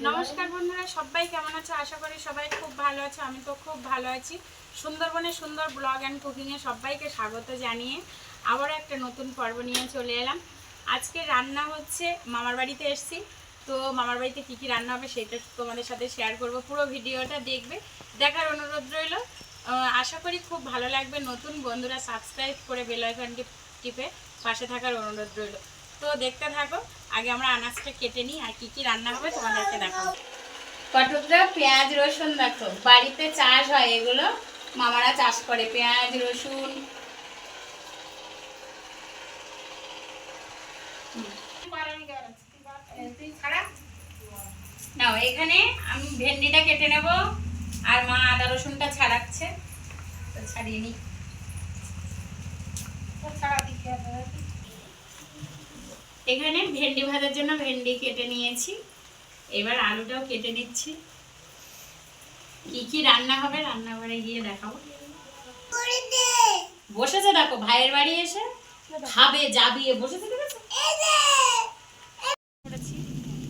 নমস্কার বন্ধুরা, সবাই কেমন আছো? আশা করি সবাই খুব ভালো আছো। আমি তো খুব ভালো আছি। সুন্দরবনের সুন্দর ব্লগ অ্যান্ড কুকিংয়ে সবাইকে স্বাগত জানিয়ে আবার একটা নতুন পর্ব নিয়ে চলে এলাম। আজকে রান্না হচ্ছে, মামার বাড়িতে এসেছি। তো মামার বাড়িতে কী কী রান্না হবে সেটা তোমাদের সাথে শেয়ার করব। পুরো ভিডিওটা দেখবে, দেখার অনুরোধ রইল। আশা করি খুব ভালো লাগবে। নতুন বন্ধুরা সাবস্ক্রাইব করে বেল আইকনটি টিপে পাশে থাকার অনুরোধ রইল। তো দেখতে থাকো। আগে আমরা আনাজটা কেটে নিই আর কি কি রান্না হবে তোমাদেরকে দেখাবো। কটকটা পেঁয়াজ রসুন দেখো, বাড়িতে চাষ হয়, এগুলো মামারা চাষ করে। পেঁয়াজ রসুন নাও, এখানে আমি ভেন্ডিটা কেটে নেব আর মা আদা রসুনটা ছাড়াচ্ছে, ছাড়িয়ে নিই। এখানে ভেন্ডি ভাজার জন্য ভেন্ডি কেটে নিয়েছি, এবার আলুটাও কেটে নিচ্ছি। কি কি রান্না হবে রান্নাঘরে গিয়ে দেখাবো। বসেছে দেখো, ভাইয়ের বাড়ি এসে খাবে, জাবিয়ে বসেছে।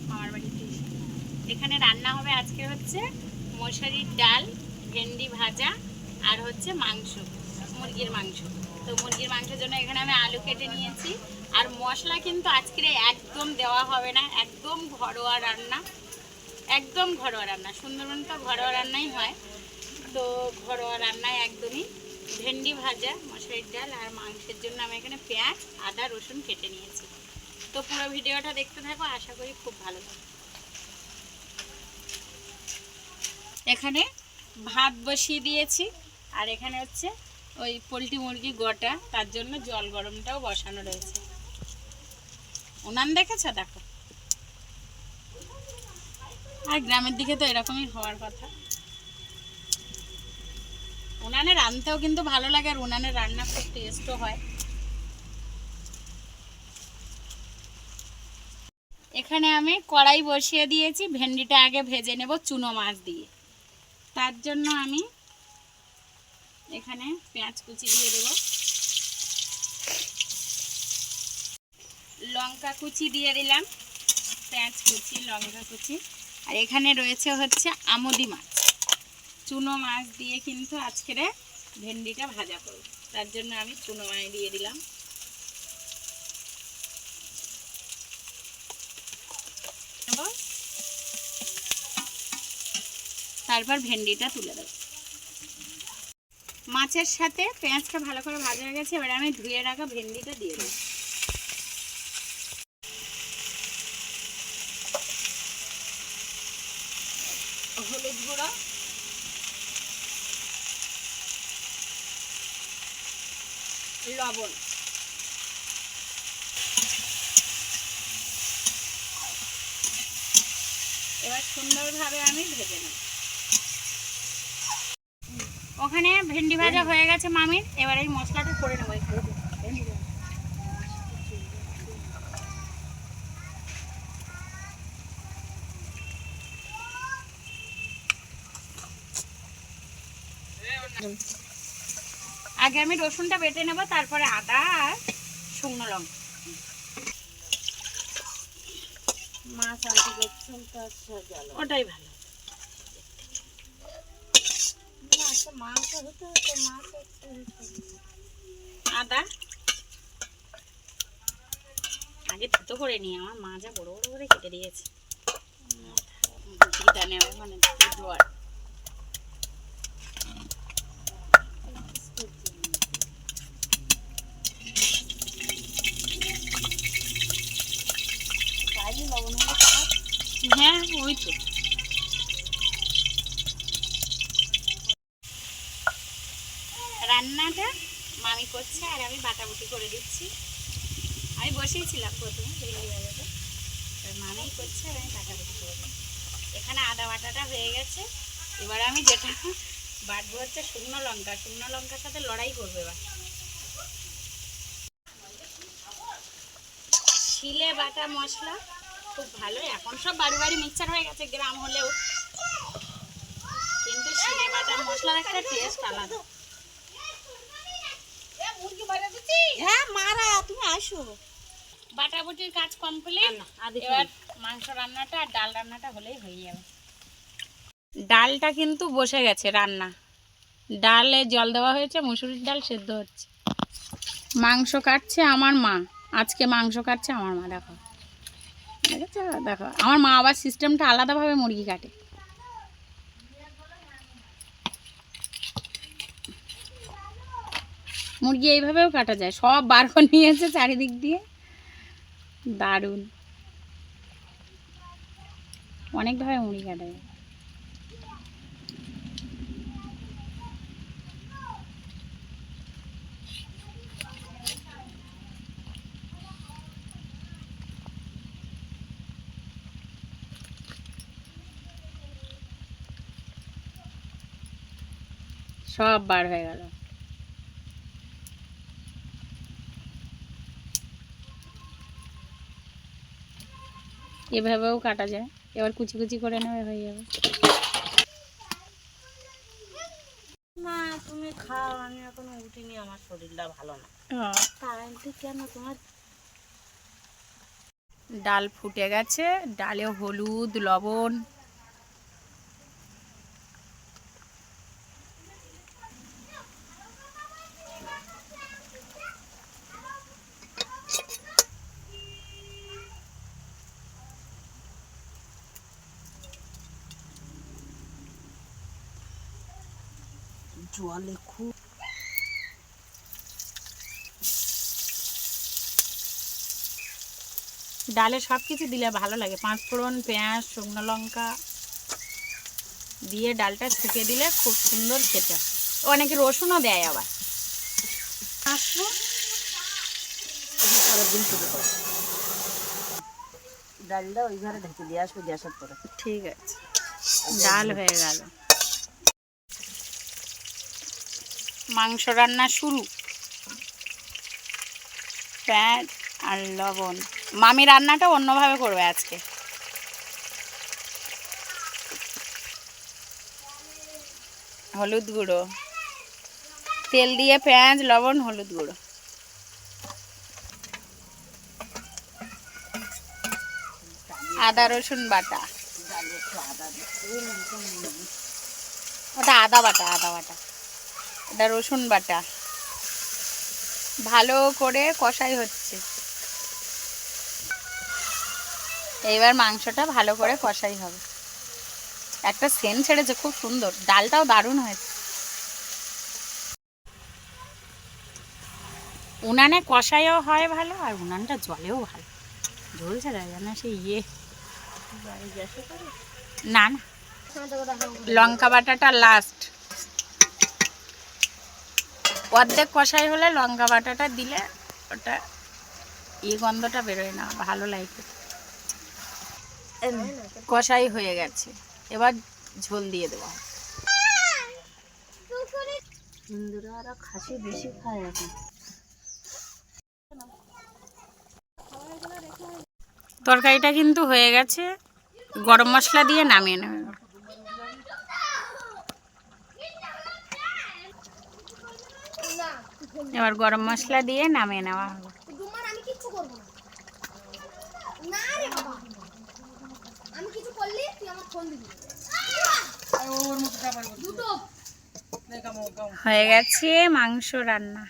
মামার বাড়িতে এসে এখানে রান্না হবে আজকে হচ্ছে মশারির ডাল, ভেন্ডি ভাজা আর হচ্ছে মাংস, মুরগির মাংস। তো মুরগির মাংসের জন্য এখানে আমি আলু কেটে নিয়েছি। আর মশলা কিন্তু আজকে একদম দেওয়া হবে না, একদম ঘরোয়া রান্না, একদম ঘরোয়া রান্না। সুন্দরবন তো ঘরোয়া রান্নাই হয়, তো ঘরোয়া রান্নায় একদমই। ভেন্ডি ভাজা, মশারির ডাল আর মাংসের জন্য আমি এখানে পেঁয়াজ আদা রসুন কেটে নিয়েছি। তো পুরো ভিডিওটা দেখতে থাকো, আশা করি খুব ভালো লাগবে। এখানে ভাত বসিয়ে দিয়েছি আর এখানে হচ্ছে ওই পোলট্রি মুরগি গোটা, তার জন্য জল গরমটাও বসানো রয়েছে। উনান দেখেছো? দেখো, আর গ্রামের দিকে তো এরকমই হওয়ার কথা। উনানে রান্নতেও কিন্তু ভালো লাগে, আর উনানের রান্না খুব টেস্টও হয়। এখানে আমি কড়াই বসিয়ে দিয়েছি, ভেন্ডিটা আগে ভেজে নেব চুনো মাছ দিয়ে। তার জন্য আমি এখানে পেঁয়াজ কুচি দিয়ে দেব, লঙ্কা কুচি দিয়ে দিলাম, পেঁয়াজ কুচি লঙ্কা কুচি। আর এখানে রয়েছে হচ্ছে আমুদি মাছ, চুনো মাছ দিয়ে কিন্তু আজকের ভেন্ডিটা ভাজা করব। তার জন্য আমি চুনো মাছ দিয়ে দিলাম। তারপর ভেন্ডিটা তুলে দেব। মাছের সাথে পেঁয়াজটা ভালো করে ভাজা হয়ে গেছে, এবার আমি ধুয়ে রাখা ভেন্ডিটা দিয়ে দেব। হলুদ গুঁড়ো, লবণ, এবার সুন্দরভাবে আমি ভেজে নেব। ওখানে ভেন্ডি ভাজা হয়ে গেছে মামির, এবার এই মশলাটা করে নেবো। আগে আমি রসুনটা বেটে নেব, তারপরে আদা আর শুকনো লঙ্কা। মাছ আনতে গেছিলাম, ওটাই ভালো। আদা আগে থেতো করে নিয়ে আমার মা যা বড় বড় করে কেটে দিয়েছে। নেবে মানে জোয়ার হ্যাঁ, ওই তো রান্নাটা মামি করছে আর আমি বাটাবুটি করে দিচ্ছি। আমি বসেইছিলাম প্রথমে ভেন্ডি ভাজাটা, মামিই করছে আর আমি বাটাবুটি করে দিচ্ছি। এখানে আদা বাটাটা হয়ে গেছে, এবার আমি যেটা বাটবো হচ্ছে শুকনো লঙ্কা। শুকনো লঙ্কার সাথে লড়াই করবে এবার। শিলে বাটা মশলা খুব ভালো। এখন সব বাড়ি বাড়ি মিক্সচার হয়ে গেছে গ্রাম হলেও, কিন্তু শিলে বাটা মশলার একটা টেস্ট আলাদা। হ্যাঁ মারা, তুমি আসো। বাটাবুটির কাজ কমপ্লিট, এবার মাংস রান্নাটা আর ডাল রান্নাটা হলেই হয়ে যাবে। ডালটা কিন্তু বসে গেছে রান্না, ডালে জল দেওয়া হয়েছে, মুসুরির ডাল সেদ্ধ হচ্ছে। মাংস কাটছে আমার মা, আজকে মাংস কাটছে আমার মা। দেখো দেখেছো, দেখো আমার মা আবার সিস্টেমটা আলাদাভাবে মুরগি কাটে। মুরগি এইভাবেও কাটা যায়, সব বার করে নিয়েছে চারিদিক দিয়ে, দারুণ। অনেকভাবে মুরগি কাটা যায়। সব বার হয়ে গেল। এভাবেও কাটা যায়, এবার কুচি কুচি করে নেবে, হয়ে যাবে। না তুমি খাও, আমি এখনো উঠিনি, আমার শরীরটা ভালো না। তাই কেন তোমার? ডাল ফুটে গেছে, ডালে হলুদ লবণ, জলে খুব ডালে সব কিছু দিলে ভালো লাগে, 5 ফোড়ন, পেঁয়াজ, শুকনো লঙ্কা দিয়ে ডালটা ছেঁকে দিলে খুব সুন্দর খেতে। অনেকে রসুনও দেয় আবার। আসবো পরের দিন শুরু করো। ডালটা ওই ঘরে ঢেকে দিয়ে আসবো গ্যাসের পরে। ঠিক আছে, ডাল হয়ে গেল। মাংস রান্না শুরু। পেঁয়াজ আর লবণ। মামি রান্নাটা অন্যভাবে করবে আজকে। হলুদ গুঁড়ো, তেল দিয়ে পেঁয়াজ লবণ হলুদ গুঁড়ো, আদা রসুন বাটা, ওটা আদা বাটা, আদা বাটা, এটা রসুন বাটা। ভালো করে কষাই হচ্ছে। এইবার মাংসটা ভালো করে কষাই হবে। একটা সেন্ট ছেড়েছে খুব সুন্দর, ডালটাও দারুণ হয়েছে। উনানে কষাইও হয় ভালো, আর উনানটা জলেও ভালো, ঝোল ছাড়া জানা সে ইয়ে। না না, লঙ্কা বাটাটা লাস্ট, অর্ধেক কষাই হলে লঙ্কা বাটাটা দিলে ওটা গন্ধটা বেরোয় না, ভালো লাগে। কষাই হয়ে গেছে, এবার ঝোল দিয়ে দেবো। হিন্দুরা ওরা খাসি বেশি খায় এখন। তরকারিটা কিন্তু হয়ে গেছে, গরম মশলা দিয়ে নামিয়ে নেবে। এবার গরম মশলা দিয়ে নামিয়ে নেওয়া হবে। হয়ে গেছে মাংস রান্না।